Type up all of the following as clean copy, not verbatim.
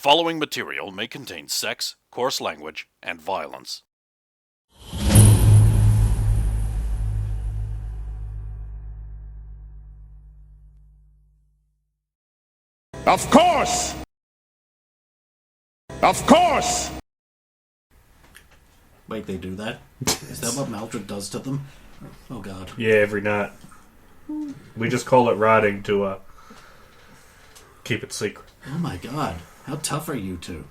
following material may contain sex, coarse language, and violence. Of course! Of course! Wait, they do that? Is that what Maldred does to them? Oh god. Yeah, every night. We just call it writing to keep it secret. Oh my god. How tough are you two?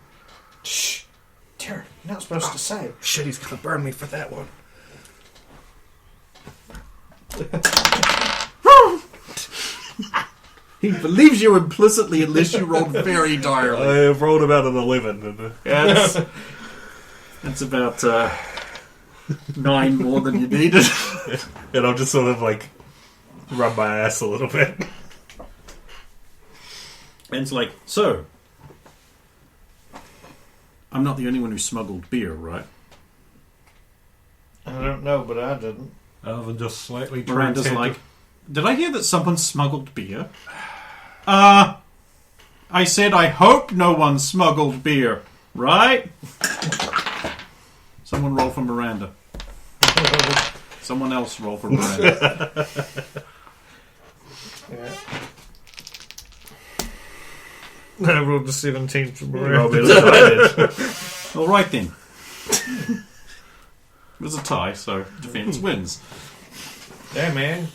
Shh. Darren, you're not supposed to say. Shit, he's gonna burn me for that one. He believes you implicitly unless you rolled very direly. I've rolled about an 11. That's about 9 more than you needed. And I'll just sort of like rub my ass a little bit. And it's like, so, I'm not the only one who smuggled beer, right? I don't know, but I didn't. Other than just slightly Miranda's like, did I hear that someone smuggled beer? I said I hope no one smuggled beer, right? Someone roll for Miranda. Someone else roll for Miranda. Yeah. I rolled a 17 for Miranda. Alright then. It was a tie, so defense wins. Yeah, man.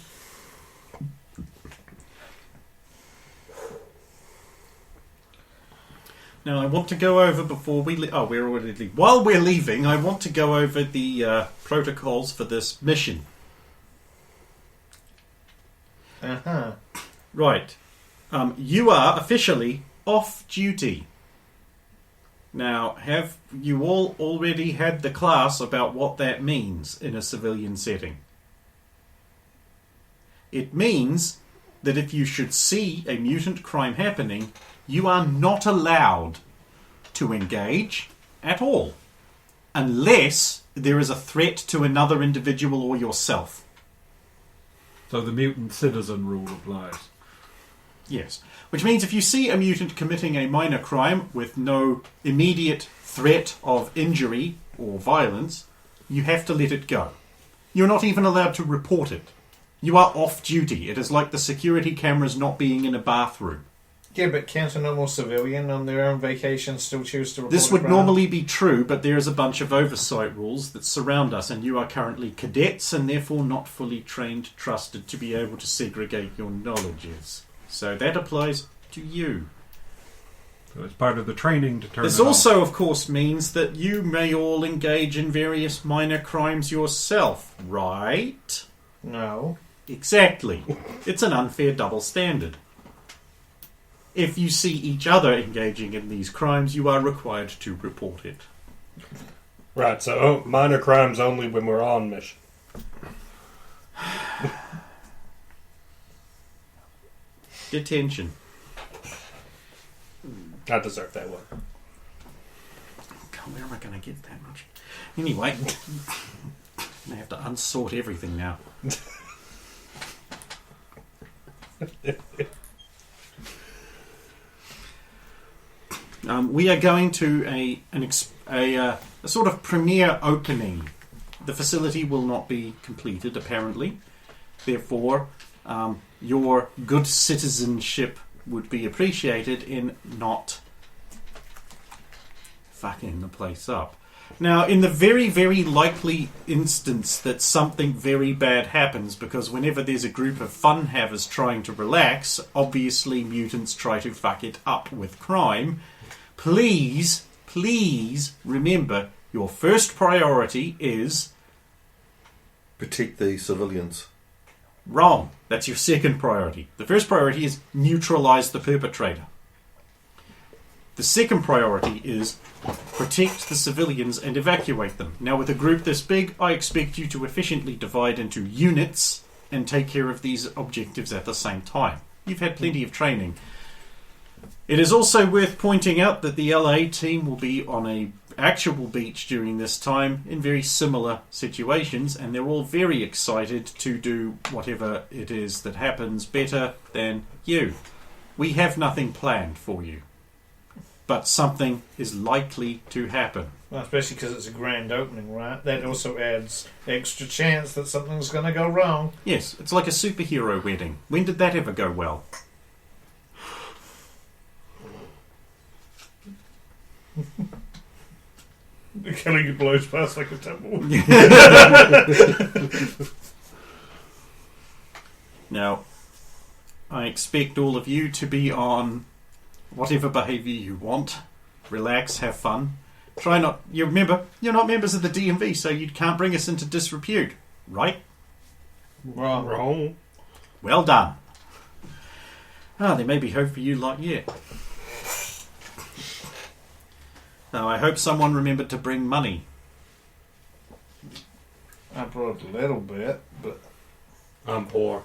Now, I want to go over before we leave. Oh, we're already leaving. While we're leaving, I want to go over the protocols for this mission. Uh-huh. Right. You are officially off duty. Now, have you all already had the class about what that means in a civilian setting? It means that if you should see a mutant crime happening, you are not allowed to engage at all, unless there is a threat to another individual or yourself. So the mutant citizen rule applies. Yes. Which means if you see a mutant committing a minor crime with no immediate threat of injury or violence, you have to let it go. You're not even allowed to report it. You are off duty. It is like the security cameras not being in a bathroom. Yeah, but can't a normal civilian on their own vacation still choose to report This would a crime? normally be true, but there is a bunch of oversight rules that surround us, and you are currently cadets and therefore not fully trained, trusted to be able to segregate your knowledges. So that applies to you. So it's part of the training to turn This it also, on. of course, means that you may all engage in various minor crimes yourself, right? No. Exactly. It's an unfair double standard. If you see each other engaging in these crimes, you are required to report it. Right, so minor crimes only when we're on mission. Detention. I deserve that one. God, where am I going to get that much? Anyway, I have to unsort everything now. We are going to a sort of premiere opening. The facility will not be completed, apparently. Therefore, your good citizenship would be appreciated in not fucking the place up. Now, in the very, very likely instance that something very bad happens, because whenever there's a group of fun-havers trying to relax, obviously mutants try to fuck it up with crime, please remember your first priority is... Protect the civilians. Wrong. That's your second priority. The first priority is neutralize the perpetrator. The second priority is protect the civilians and evacuate them. Now, with a group this big, I expect you to efficiently divide into units and take care of these objectives at the same time. You've had plenty of training. It is also worth pointing out that the LA team will be on a actual beach during this time in very similar situations, and they're all very excited to do whatever it is that happens better than you. We have nothing planned for you. but something is likely to happen. Well, especially because it's a grand opening, right? That also adds extra chance that something's going to go wrong. Yes, it's like a superhero wedding. When did that ever go well? The killing blows past like a temple. Now, I expect all of you to be on whatever behaviour you want. Relax, have fun. Try not... You remember, you're not members of the DMV, so you can't bring us into disrepute, right? Wrong. Well done. There may be hope for you lot yet. Now, I hope someone remembered to bring money. I brought a little bit, but... I'm poor.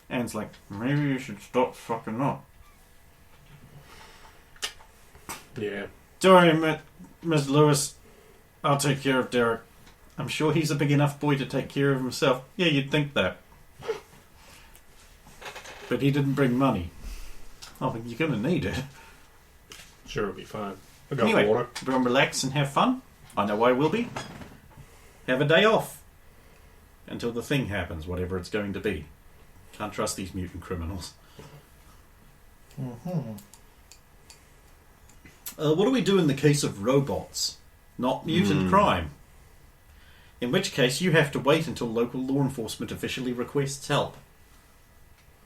Anne's like, maybe you should stop fucking up. Yeah. Sorry, Miss Lewis. I'll take care of Derek. I'm sure he's a big enough boy to take care of himself. Yeah, you'd think that. But he didn't bring money. Oh, but you're going to need it. Sure, it'll be fine. I got Anyway, water. everyone relax and have fun. I know I will be. Have a day off. Until the thing happens, whatever it's going to be. Can't trust these mutant criminals. Mm-hmm. What do we do in the case of robots? Not mutant crime. In which case, you have to wait until local law enforcement officially requests help.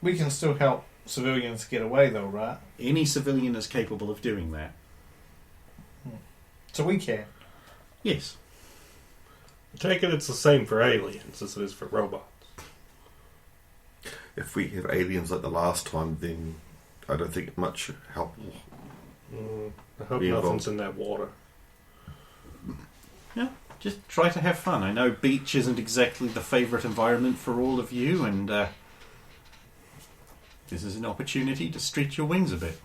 We can still help civilians get away, though, right? Any civilian is capable of doing that. So we can. Yes. I take it it's the same for aliens as it is for robots. If we have aliens like the last time, then I don't think much help. I hope Be nothing's involved. in that water. Yeah, just try to have fun. I know beach isn't exactly the favourite environment for all of you, and this is an opportunity to stretch your wings a bit.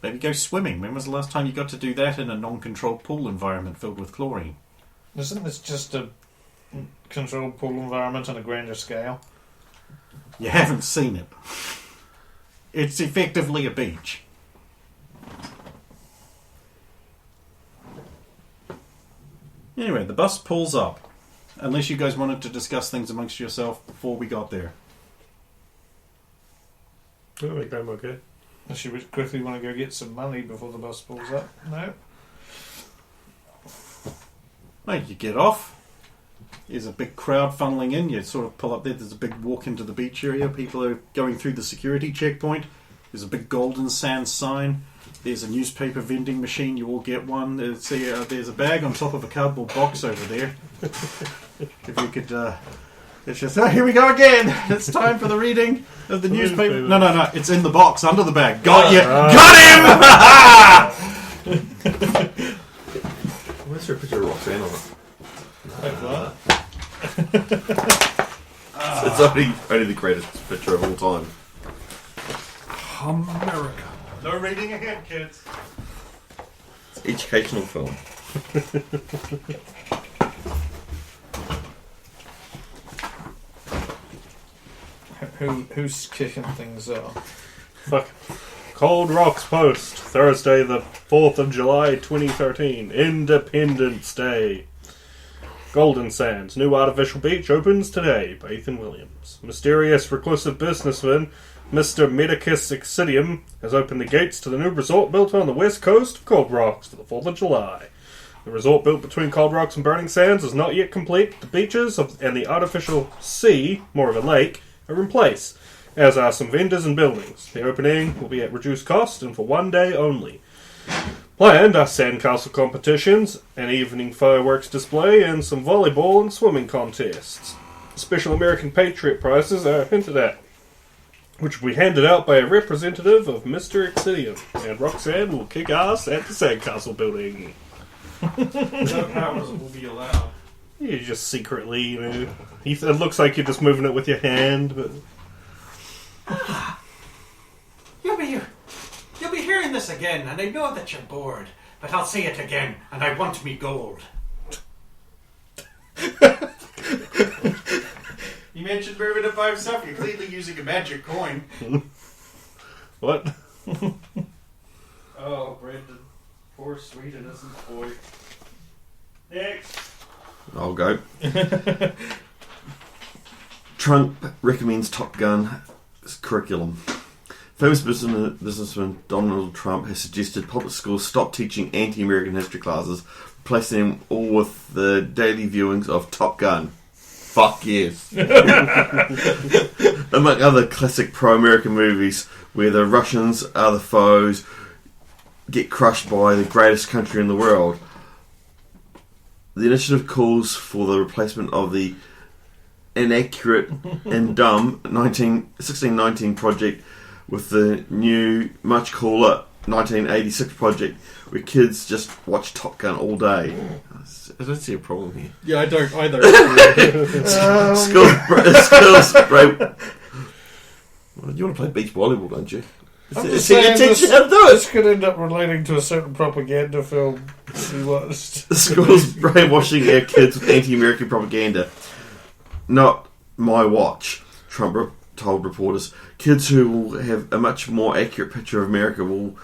Maybe go swimming. When was the last time you got to do that in a non-controlled pool environment filled with chlorine? Isn't this just a controlled pool environment on a grander scale? You haven't seen it. It's effectively a beach. Anyway, the bus pulls up. Unless you guys wanted to discuss things amongst yourself before we got there. I think I'm okay. Unless you would quickly want to go get some money before the bus pulls up. No? Well, you get off. There's a big crowd funneling in. You sort of pull up there. There's a big walk into the beach area. People are going through the security checkpoint. There's a big golden sand sign. There's a newspaper vending machine. You all get one. There's a bag on top of a cardboard box over there. If you could... it's just... Oh, here we go again. It's time for the reading of the newspaper. No. It's in the box under the bag. Got you. Got him! Where's your picture of Roxanne on it? Like that. It's only the greatest picture of all time. America. No reading ahead, kids. It's an educational film. Who's kicking things off? Fuck. Cold Rocks Post, Thursday the 4th of July 2013, Independence Day. Golden Sands, new artificial beach opens today by Ethan Williams. Mysterious reclusive businessman Mr. Medicus Excidium has opened the gates to the new resort built on the west coast of Cold Rocks for the 4th of July. The resort built between Cold Rocks and Burning Sands is not yet complete. The beaches and the artificial sea, more of a lake, are in place, as are some vendors and buildings. The opening will be at reduced cost and for one day only. Planned are sandcastle competitions, an evening fireworks display, and some volleyball and swimming contests. Special American Patriot prizes are hinted at, which will be handed out by a representative of Mr. Excidium, and Roxanne will kick ass at the sandcastle building. No powers will be allowed. You just secretly, it looks like you're just moving it with your hand, but... You'll be hearing this again, and I know that you're bored, but I'll say it again, and I want me gold. You mentioned moving it by himself. You're clearly using a magic coin. What? Oh, Brendan. Poor sweet innocent boy. Next. I'll go. Trump recommends Top Gun curriculum. Famous businessman Donald Trump has suggested public schools stop teaching anti-American history classes, replacing them all with the daily viewings of Top Gun. Fuck yes. Among other classic pro-American movies where the Russians are the foes, get crushed by the greatest country in the world. The initiative calls for the replacement of the inaccurate and dumb 1619 project with the new, much cooler 1986 project where kids just watch Top Gun all day. I don't see a problem here. Yeah, I don't either. Skills, right? Well, you want to play beach volleyball, don't you? I'm It's just saying teach you how to do this it. could end up relating to a certain propaganda film we watched. The school's brainwashing our kids with anti-American propaganda. Not my watch, Trump told reporters. Kids who will have a much more accurate picture of America will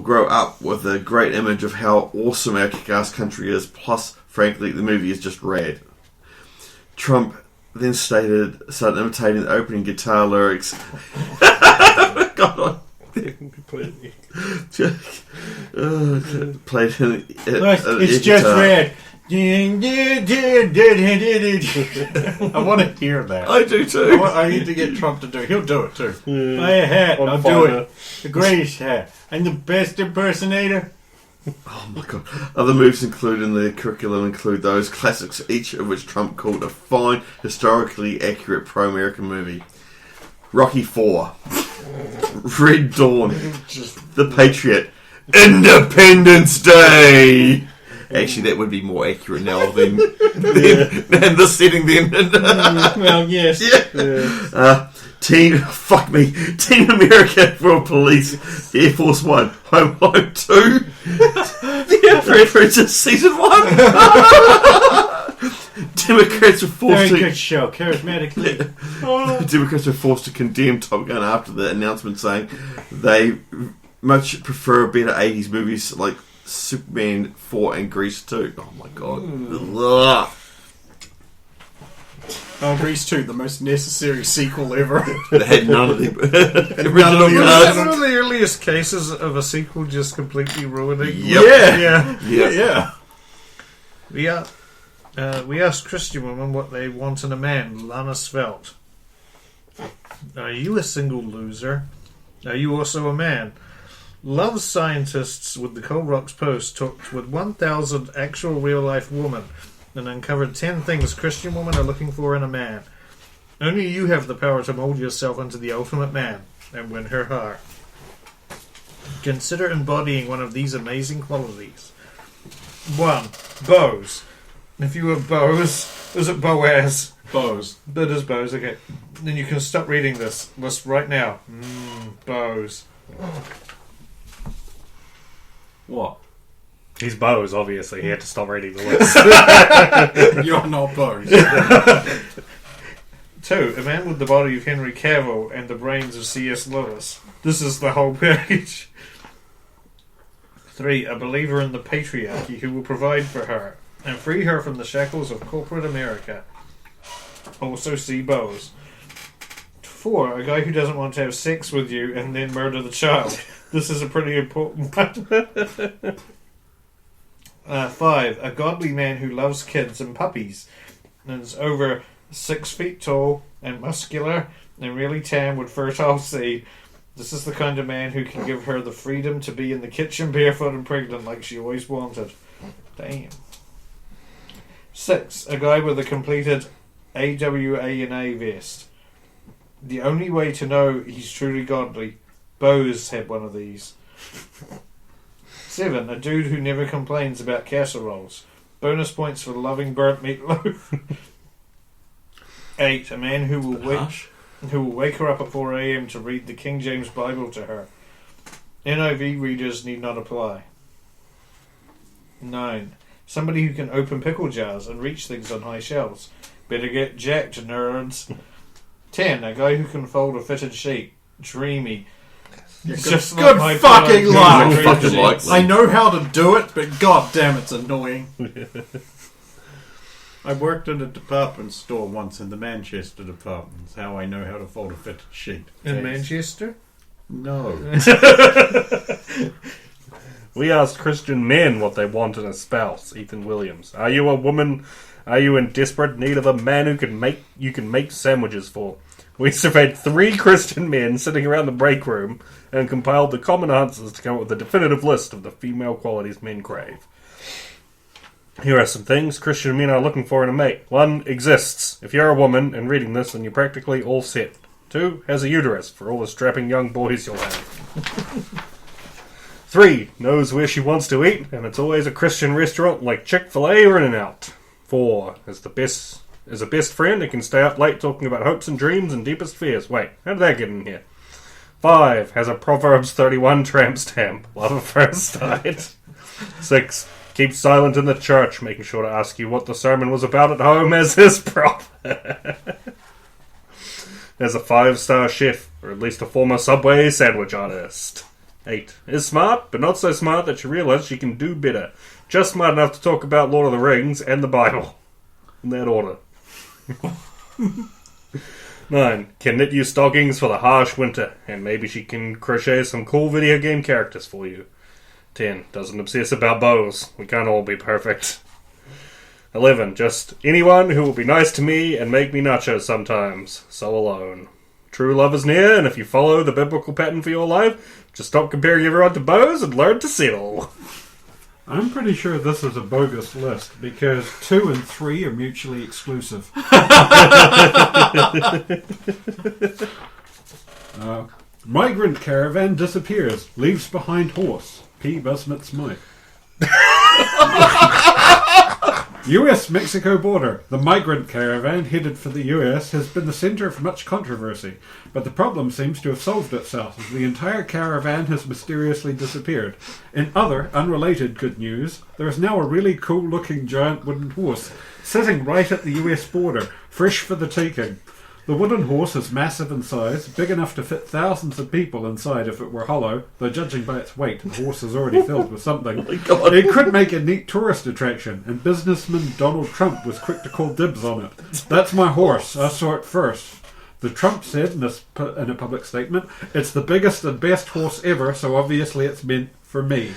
grow up with a great image of how awesome our kick-ass country is. Plus, frankly, the movie is just rad. Trump then started imitating the opening guitar lyrics. God, Completely. played in It's just red. I want to hear that. I do too. I need to get Trump to do it. He'll do it too. My hat. On I'll fire. do it. The greatest hat. I'm the best impersonator. Oh my god. Other moves included in the curriculum include those classics, each of which Trump called a fine, historically accurate pro-American movie. Rocky IV, Red Dawn, The Patriot, Independence Day. Actually, that would be more accurate now than the setting then. Well, yes. Team America World Police, Air Force One, Home Alone 2, The Apprentice Season 1. Democrats were forced Very to good show. Charismatically. Democrats were forced to condemn Top Gun after the announcement, saying they much prefer better 80s movies like Superman 4 and Grease 2. Oh my god. Ugh. Grease 2, the most necessary sequel ever. They had none of the original One cast. of the earliest cases of a sequel just completely ruining. Yep. Yeah. Yeah. We asked Christian women what they want in a man. Lana Svelte. Are you a single loser? Are you also a man? Love scientists with the Cold Rocks Post talked with 1,000 actual real-life women and uncovered 10 things Christian women are looking for in a man. Only you have the power to mold yourself into the ultimate man and win her heart. Consider embodying one of these amazing qualities. 1. Bows. If you have bows, is it Boaz? Bows. That is bows, okay. Then you can stop reading this list right now. Bows. What? He's Bose, obviously. He had to stop reading the list. You're not Bows. 2. A man with the body of Henry Cavill and the brains of C.S. Lewis. This is the whole page. 3. A believer in the patriarchy who will provide for her and free her from the shackles of corporate America. Also see Bose. 4. A guy who doesn't want to have sex with you and then murder the child. This is a pretty important one. 5. A godly man who loves kids and puppies and is over 6 feet tall and muscular and really tan with fertile seed. This is the kind of man who can give her the freedom to be in the kitchen barefoot and pregnant like she always wanted. Damn. 6. A guy with a completed AWA&A vest. The only way to know he's truly godly. Bose had one of these. 7. A dude who never complains about casseroles. Bonus points for loving burnt meatloaf. 8. A man who will wake her up at 4 a.m. to read the King James Bible to her. NIV readers need not apply. 9. Somebody who can open pickle jars and reach things on high shelves. Better get jacked, nerds. 10. A guy who can fold a fitted sheet. Dreamy. Just Good like my fucking pillow. luck. Good fucking luck. I know how to do it, but god damn, it's annoying. I worked in a department store once in the Manchester department. That's how I know how to fold a fitted sheet. In Manchester? No. We asked Christian men what they want in a spouse. Ethan Williams. Are you a woman? Are you in desperate need of a man who you can make sandwiches for? We surveyed 3 Christian men sitting around the break room and compiled the common answers to come up with a definitive list of the female qualities men crave. Here are some things Christian men are looking for in a mate. 1. Exists. If you're a woman and reading this, then you're practically all set. 2. Has a uterus for all the strapping young boys you'll have. 3. Knows where she wants to eat, and it's always a Christian restaurant like Chick-fil-A or In-N-Out. 4. Is a best friend and can stay up late talking about hopes and dreams and deepest fears. Wait, how did that get in here? 5. Has a Proverbs 31 tramp stamp. Love at first sight. 6. Keeps silent in the church, making sure to ask you what the sermon was about at home as his prop. As a 5-star chef, or at least a former Subway sandwich artist. 8. Is smart, but not so smart that you realise she can do better. Just smart enough to talk about Lord of the Rings and the Bible. In that order. 9. Can knit you stockings for the harsh winter, and maybe she can crochet some cool video game characters for you. 10. Doesn't obsess about bows. We can't all be perfect. 11. Just anyone who will be nice to me and make me nachos sometimes. So alone. True love is near, and if you follow the biblical pattern for your life, just stop comparing everyone to bows and learn to settle. I'm pretty sure this is a bogus list because 2 and 3 are mutually exclusive. Migrant caravan disappears, leaves behind horse. P. Busnett Smythe. US-Mexico border. The migrant caravan headed for the US has been the centre of much controversy, but the problem seems to have solved itself as the entire caravan has mysteriously disappeared. In other, unrelated good news, there is now a really cool-looking giant wooden horse sitting right at the US border, fresh for the taking. The wooden horse is massive in size, big enough to fit thousands of people inside if it were hollow, though judging by its weight, the horse is already filled with something. It could make a neat tourist attraction, and businessman Donald Trump was quick to call dibs on it. That's my horse, I saw it first. The Trump said in a public statement, it's the biggest and best horse ever, so obviously it's meant for me.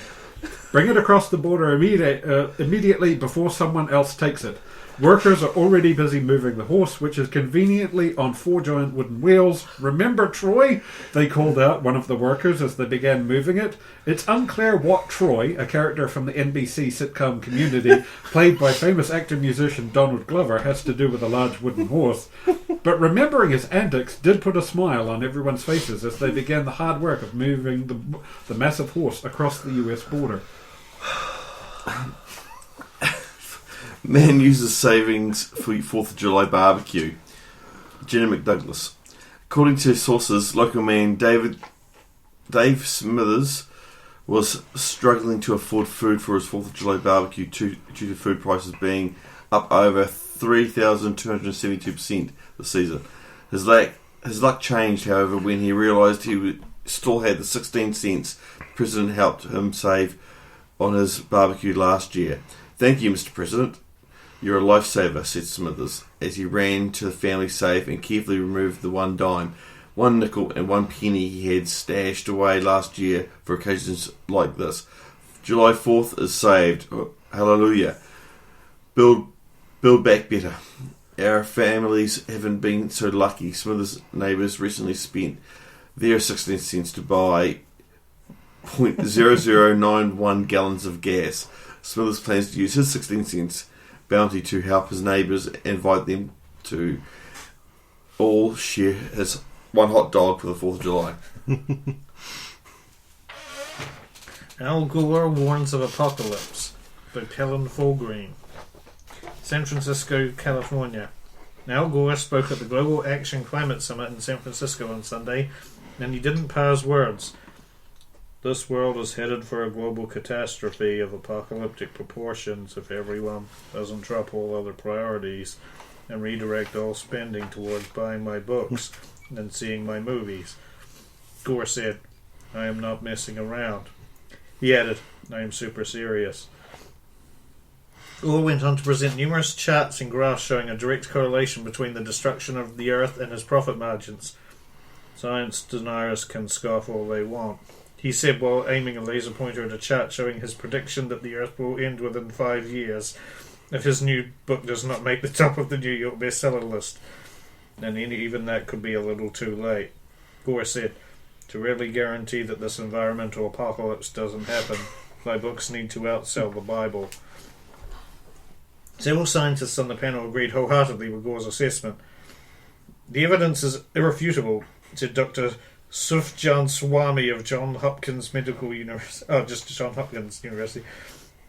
Bring it across the border immediately before someone else takes it. Workers are already busy moving the horse, which is conveniently on 4 giant wooden wheels. Remember Troy? They called out one of the workers as they began moving it. It's unclear what Troy, a character from the NBC sitcom Community, played by famous actor-musician Donald Glover, has to do with a large wooden horse. But remembering his antics did put a smile on everyone's faces as they began the hard work of moving the massive horse across the US border. Man uses savings for 4th of July barbecue. Jenna McDouglas. According to sources, local man Dave Smithers was struggling to afford food for his 4th of July barbecue due to food prices being up over 3,272% this season. His luck changed, however, when he realised he still had the 16 cents the President helped him save on his barbecue last year. Thank you, Mr. President. You're a lifesaver, said Smithers, as he ran to the family safe and carefully removed the 1 dime, 1 nickel and 1 penny he had stashed away last year for occasions like this. July 4th is saved. Oh, hallelujah. Build back better. Our families haven't been so lucky. Smithers' neighbours recently spent their 16 cents to buy 0.0091 gallons of gas. Smithers plans to use his 16 cents bounty to help his neighbours and invite them to all share his 1 hot dog for the 4th of July. Al Gore warns of apocalypse by Helen Fulgreen. San Francisco, California. Al Gore spoke at the Global Action Climate Summit in San Francisco on Sunday, and he didn't parse words. This world is headed for a global catastrophe of apocalyptic proportions if everyone doesn't drop all other priorities. and redirect all spending towards buying my books and seeing my movies. Gore said, I am not messing around. He added, I am super serious. Gore went on to present numerous charts and graphs showing a direct correlation between the destruction of the Earth and his profit margins. Science deniers can scoff all they want. He said while aiming a laser pointer at a chart showing his prediction that the Earth will end within 5 years if his new book does not make the top of the New York bestseller list. And even that could be a little too late. Gore said, to really guarantee that this environmental apocalypse doesn't happen, my books need to outsell the Bible. Several scientists on the panel agreed wholeheartedly with Gore's assessment. The evidence is irrefutable, said Dr. Sufjan Swami of Johns Hopkins Medical University. Oh, just Johns Hopkins University.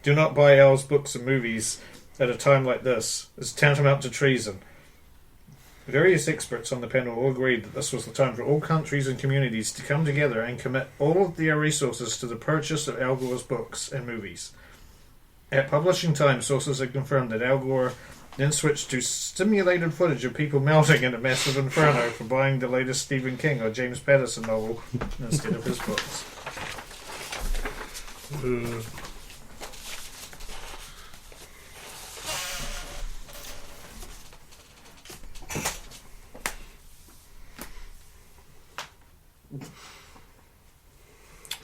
Do not buy ours books and movies at a time like this. It's tantamount to treason. Various experts on the panel all agreed that this was the time for all countries and communities to come together and commit all of their resources to the purchase of Al Gore's books and movies. At publishing time, sources had confirmed that Al Gore then switched to stimulated footage of people melting in a massive inferno for buying the latest Stephen King or James Patterson novel instead of his books.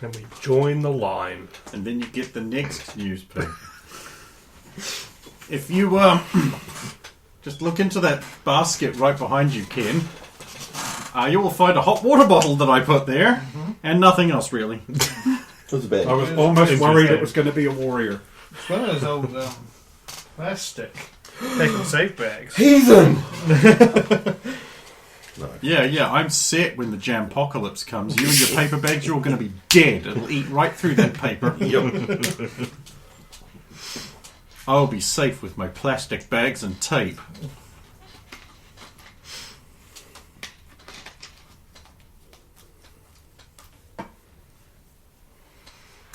And we join the line. And then you get the next newspaper. If you just look into that basket right behind you, Ken, you will find a hot water bottle that I put there, and nothing else really. What's bad? I was almost worried it was going to be a warrior. It's one of those old plastic taking safe bags. Heathen! Yeah, I'm set when the jam-pocalypse comes. You and your paper bags, you're going to be dead. It'll eat right through that paper. Yep. I'll be safe with my plastic bags and tape.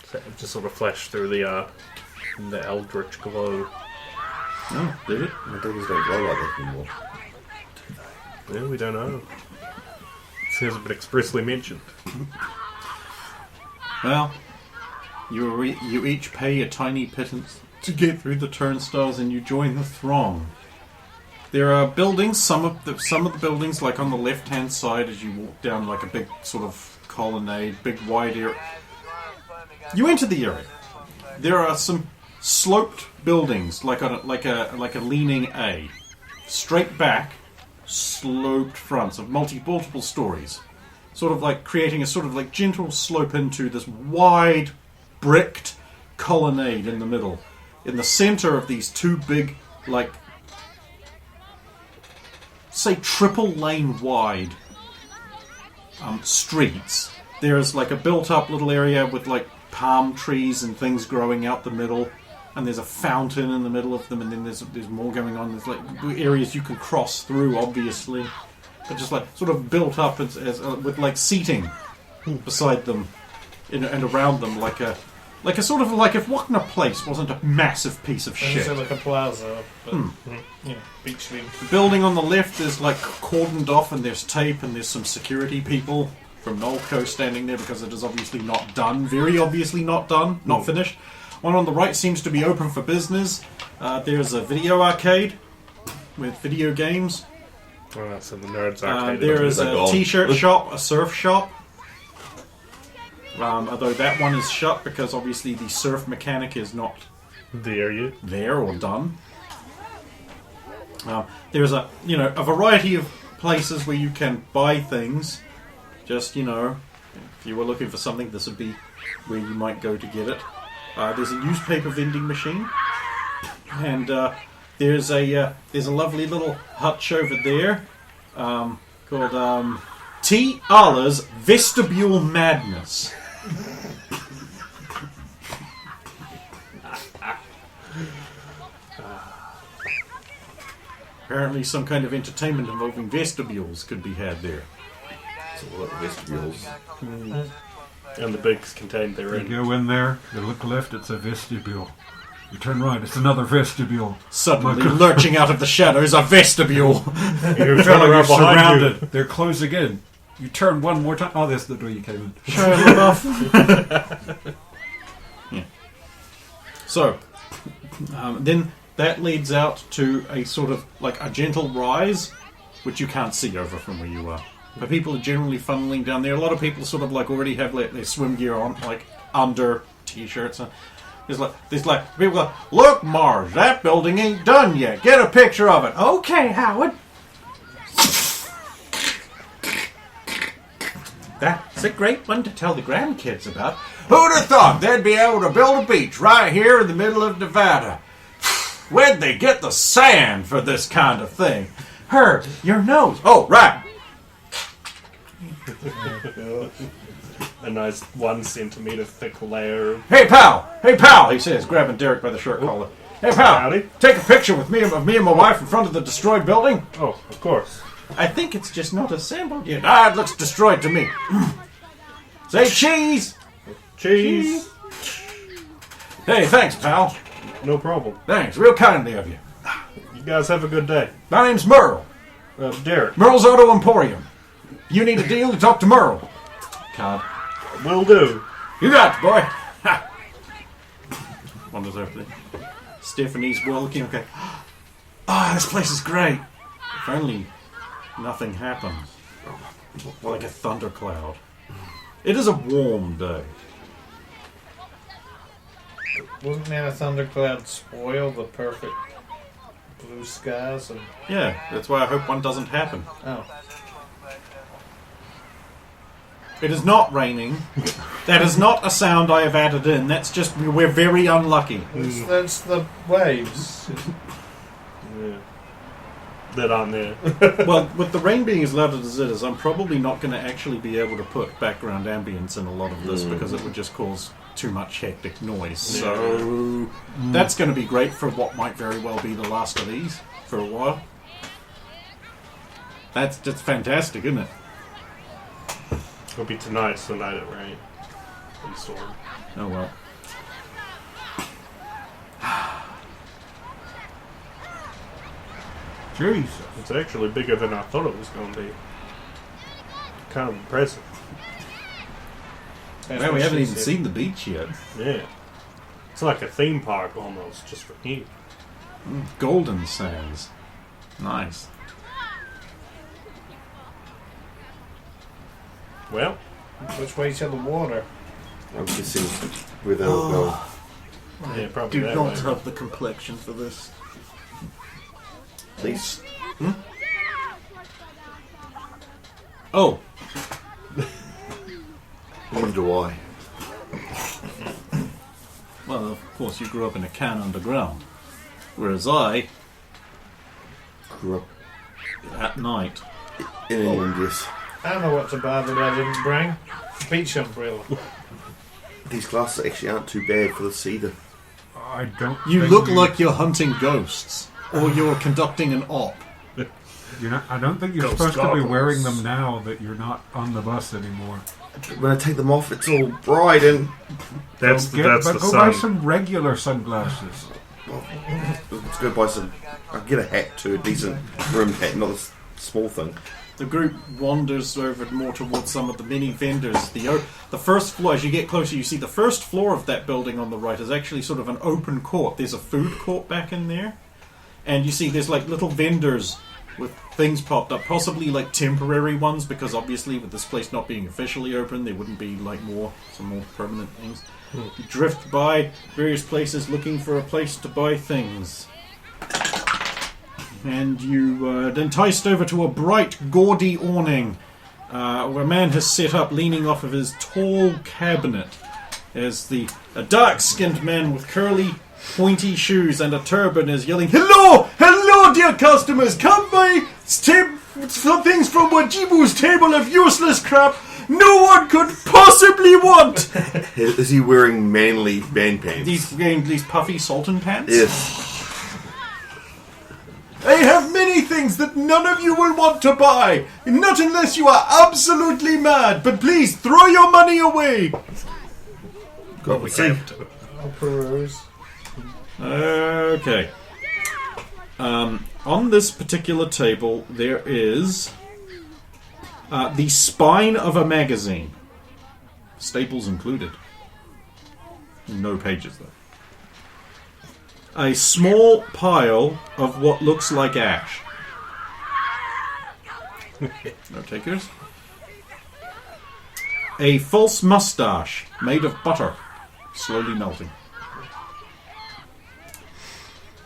So it just sort of flashed through the eldritch glow. Oh, did it? My daughters don't glow like that anymore. Yeah, we don't know. It hasn't been expressly mentioned. Well, you each pay a tiny pittance to get through the turnstiles, and you join the throng. There are buildings. Some of the buildings, like on the left-hand side, as you walk down, like a big sort of colonnade, big wide area. You enter the area. There are some sloped buildings, like a leaning A, straight back, sloped fronts of multiple stories, sort of like creating a sort of like gentle slope into this wide bricked colonnade in the middle. In the center of these two big, like, say triple lane wide streets, there's like a built up little area with like palm trees and things growing out the middle, and there's a fountain in the middle of them, and then there's more going on. There's like areas you can cross through, obviously, but just like sort of built up as with like seating beside them and around them, like a sort of like if Wagner Place wasn't a massive piece of shit. It's like a plaza, but beach theme. The building on the left is like cordoned off, and there's tape, and there's some security people from Nolco standing there because it is obviously not done. Very obviously not done, not finished. One on the right seems to be open for business. There's a video arcade with video games. Oh, that's in the Nerds Arcade. There is They're a gone. t-shirt shop, a surf shop. Although that one is shut because obviously the surf mechanic is not there or done. There's a variety of places where you can buy things. Just, if you were looking for something, this would be where you might go to get it. There's a newspaper vending machine, and there's a lovely little hutch over there called T. Alla's Vestibule Madness. Apparently, some kind of entertainment involving vestibules could be had there. So what vestibules? And the bigs contained You therein. go in there, you look left, it's a vestibule. You turn right, it's another vestibule. Suddenly, lurching out of the shadows, a vestibule. You Feel like you're behind you. surrounded. They're closing in. You turn one more time. Oh, that's the door you came in. Yeah. So, then that leads out to a sort of like a gentle rise, which you can't see over from where you are. But people are generally funneling down there. A lot of people sort of like already have like their swim gear on, like under t-shirts. There's like people go, look, Marge, that building ain't done yet. Get a picture of it. Okay, Howard. That's a great one to tell the grandkids about. Who'd have thought they'd be able to build a beach right here in the middle of Nevada? Where'd they get the sand for this kind of thing? Her, your nose. Oh, right. A nice 1 centimeter thick layer. Hey, pal, he says, grabbing Derek by the shirt collar. Hey, pal, Howdy. take a picture with me and my wife in front of the destroyed building. Oh, of course. I think it's just not assembled yet. Ah, it looks destroyed to me. Say cheese. Cheese. Hey, thanks, pal. No problem. Thanks, real kindly of you. You guys have a good day. My name's Merle. Derek. Merle's Auto Emporium. You need a deal to talk to Merle. Card. Will do. You got it, boy. Ha. Wonders everything. Stephanie's looking okay. Ah, this place is great. If only nothing happens. Like a thundercloud. It is a warm day. Wasn't there a thundercloud spoil the perfect blue skies? And Yeah, that's why I hope one doesn't happen. oh, It is not raining. That is not a sound I have added in. That's just, we're very unlucky. that's the waves. Yeah. That aren't there. Well, with the rain being as loud as it is, I'm probably not going to actually be able to put background ambience in a lot of this because it would just cause too much hectic noise. So that's going to be great for what might very well be the last of these for a while. That's just fantastic, isn't it? It'll be tonight's the night it rained. And storm. Oh well. Jeez. It's actually bigger than I thought it was going to be. Kind of impressive. Man, we haven't even seen the beach yet. Yeah. It's like a theme park almost, just for you. Golden sands. Nice. Well, Which way to the water? I'm guessing where they'll go. yeah, probably Do that not way. have the complexion for this. Please. Oh, Neither do I. well, of course you grew up in a can underground. Whereas I, Grew up at night. in England, yes. I don't know what to buy that I didn't bring. Beach umbrella. These glasses actually aren't too bad for the cedar. I don't. You think look like you're hunting ghosts. Or you're conducting an op. You're not, I don't think you're Ghost supposed to be goggles. wearing them now that you're not on the bus anymore. When I take them off, it's all bright and That's Go the go buy sun. some regular sunglasses. let's go buy some. I'll get a hat too, a decent rimmed hat, not a small thing. The group wanders over more towards some of the mini vendors. The first floor, as you get closer, you see the first floor of that building on the right is actually sort of an open court. There's a food court back in there. And you see there's like little vendors with things popped up, possibly like temporary ones, because obviously with this place not being officially open, there wouldn't be like some more permanent things. You drift by various places looking for a place to buy things. And you enticed over to a bright, gaudy awning where a man has set up leaning off of his tall cabinet as a dark-skinned man with curly, pointy shoes and a turban is yelling, "Hello! Hello, dear customers! Come buy some things from Wajibu's table of useless crap no one could possibly want!" Is he wearing manly man pants? These puffy sultan pants? Yes. I have many things that none of you will want to buy. Not unless you are absolutely mad. But please, throw your money away. Got We see. have to. I'll peruse. Okay. On this particular table, there is the spine of a magazine. Staples included. No pages, though. A small pile of what looks like ash. No takers. A false mustache made of butter, slowly melting.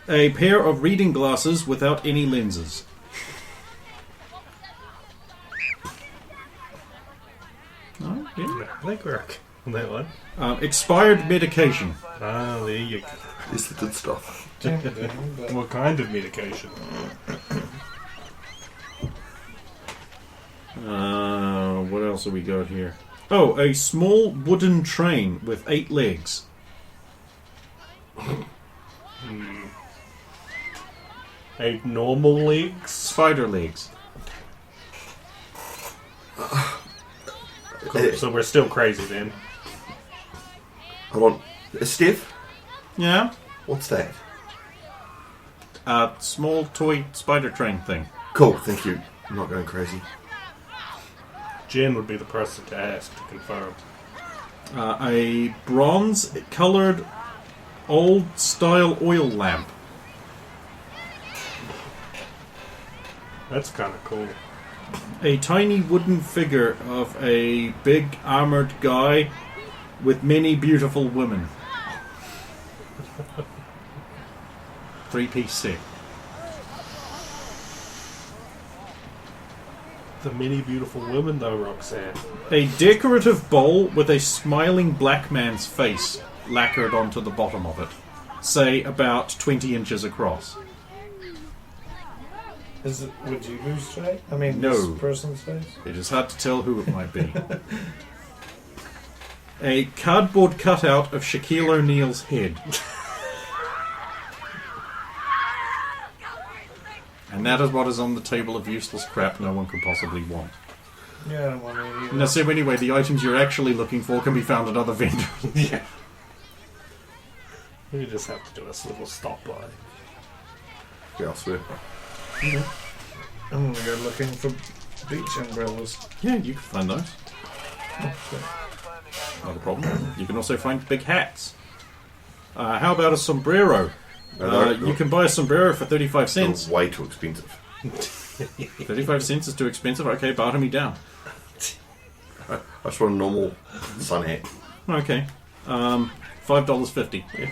A pair of reading glasses without any lenses. Oh, yeah. Legwork on that one. Expired medication. Ah, there you go. It's the good stuff. What kind of medication? What else have we got here? Oh, a small wooden train with 8 legs. 8 normal legs? Spider legs. Cool. So we're still crazy then. Hold on. Steph, Yeah? what's that? A small toy spider train thing. Cool, thank you. I'm not going crazy. Jen would be the person to ask to confirm. A bronze-coloured old-style oil lamp. That's kind of cool. A tiny wooden figure of a big armoured guy with many beautiful women. 3-piece set. The many beautiful women, though, Roxanne. A decorative bowl with a smiling black man's face lacquered onto the bottom of it. Say about 20 inches across. Is it? Would you lose straight? I mean, No. this person's face. It is hard to tell who it might be. A cardboard cutout of Shaquille O'Neal's head. And that is what is on the table of useless crap no one could possibly want. Yeah, I don't want to either. Now, so anyway, the items you're actually looking for can be found at other vendors. Yeah. We just have to do this little stop by. Yeah, I swear. I'm going to go looking for beach umbrellas. Yeah, you can find those. Not a problem. You can also find big hats. How about a sombrero? You can buy a sombrero for 35 cents. Way too expensive. 35 cents is too expensive? Okay, barter me down. I just want a normal sun hat. Okay. $5.50. Yeah.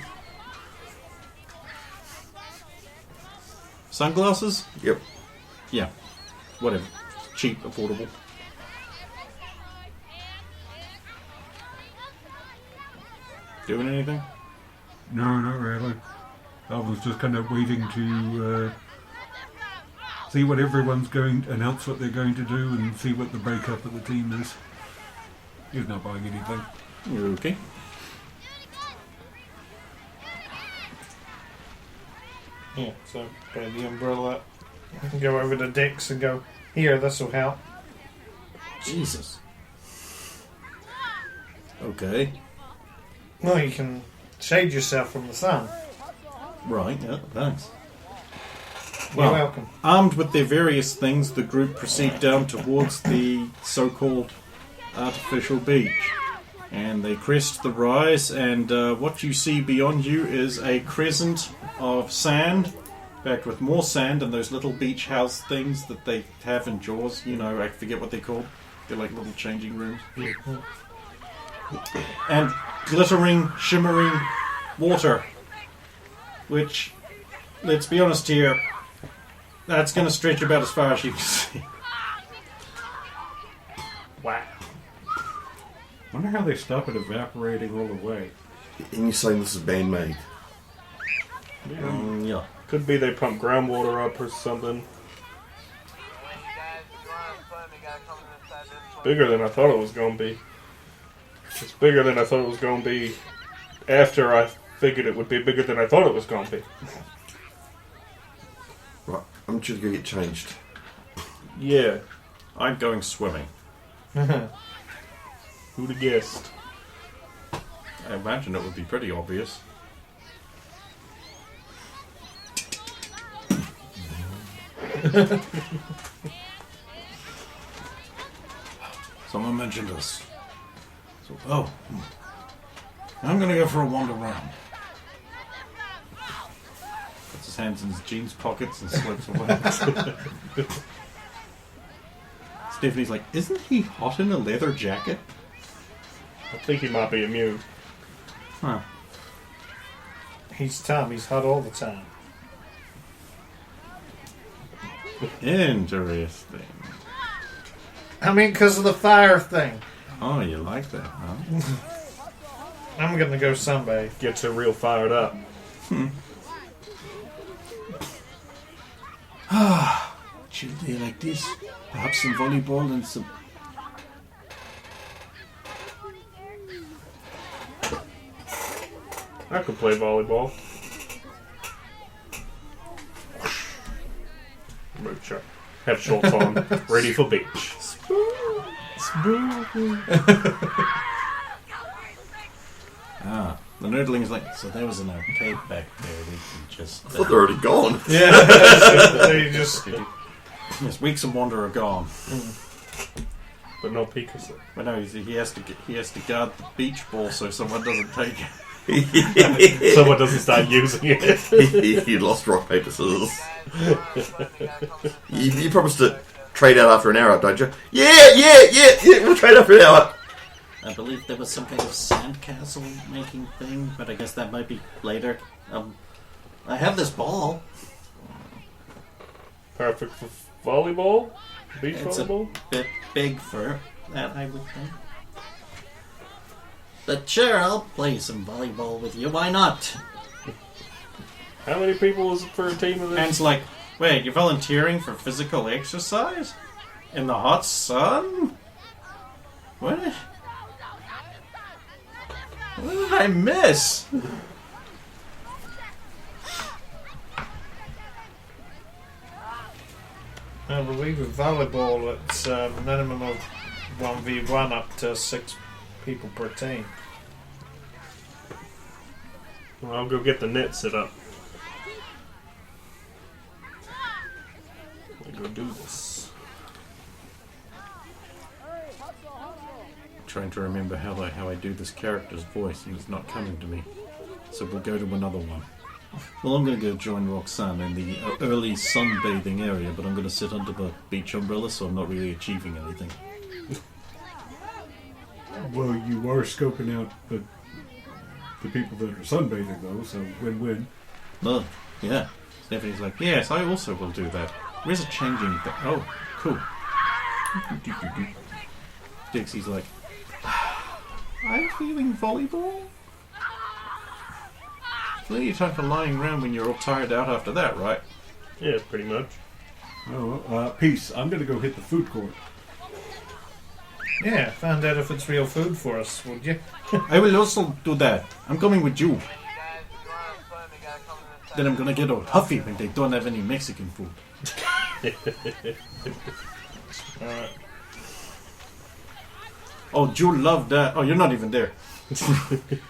Sunglasses? Yep. Yeah. Whatever. Cheap, affordable. Doing anything? No, not really. I was just kind of waiting to see what everyone's going to announce what they're going to do and see what the breakup of the team is. He's not buying anything. Okay. Yeah, so grab the umbrella, go over to Dix and go, here, this will help. Jesus. Okay. Well, you can shade yourself from the sun. Right, yeah, thanks. You're Well, welcome. armed with their various things, the group proceed down towards the so-called artificial beach. And they crest the rise, and what you see beyond you is a crescent of sand, backed with more sand and those little beach house things that they have in Jaws. You know, I forget what they're called. They're like little changing rooms. And glittering, shimmering water. Which, let's be honest here, that's going to stretch about as far as you can see. Wow. Wonder how they stop it evaporating all the way. And you're saying this is man-made? Yeah. Could be they pump groundwater up or something. It's bigger than I thought it was going to be. It's bigger than I thought it was going to be after I figured it would be bigger than I thought it was going to be. Right, I'm just going to get changed. Yeah. I'm going swimming. Who'd have guessed? I imagine it would be pretty obvious. Someone mentioned us. So, I'm gonna go for a wander around. Puts his hands in his jeans pockets and slips away. Stephanie's like, isn't he hot in a leather jacket? I think he might be immune. Huh. He's Tom. He's hot all the time. Interesting. I mean, because of the fire thing. Oh, you like that, huh? I'm gonna go sunbathe. Gets her real fired up. Chill day like this. Perhaps some volleyball and some... I could play volleyball. Moocher. Have shorts on, ready for beach. The nerdling's like, so there was an arcade back there. We can just... I thought they're already gone. They just... Yes, Weeks and Wander are gone. But no Picasso. But no, he has to guard the beach ball so someone doesn't take it. Someone doesn't start using it. He lost rock, paper, scissors. You promised to trade out after an hour, don't you? Yeah, we'll trade after an hour. I believe there was some kind of sandcastle making thing, but I guess that might be later. I have this ball. Perfect for volleyball? Beach It's volleyball? a bit big for that, I would think. But sure, I'll play some volleyball with you. Why not? How many people is it for a team of this? Man's like, wait, you're volunteering for physical exercise? In the hot sun? What? What did I miss? I believe with volleyball, it's a minimum of 1v1 up to 6 people per team. Well, I'll go get the net set up. Let me go do this. Trying to remember how I do this character's voice, and it's not coming to me. So we'll go to another one. Well, I'm going to go join Roxanne in the early sunbathing area, but I'm going to sit under the beach umbrella, so I'm not really achieving anything. Well, you are scoping out the people that are sunbathing, though, so win-win. No, yeah. Stephanie's like, yes, I also will do that. Where's a changing thing? Oh, cool. Dixie's like, I'm feeling volleyball? Plenty of time for lying around when you're all tired out after that, right? Yeah, pretty much. Oh, peace. I'm going to go hit the food court. Yeah, find out if it's real food for us, would you? I will also do that. I'm coming with you. Then I'm gonna get all huffy when they don't have any Mexican food. Alright. Oh, Jewel loved that. Oh, you're not even there.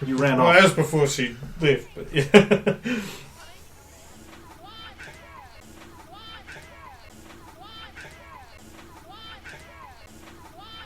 You ran Well, off. that was before she left, but yeah.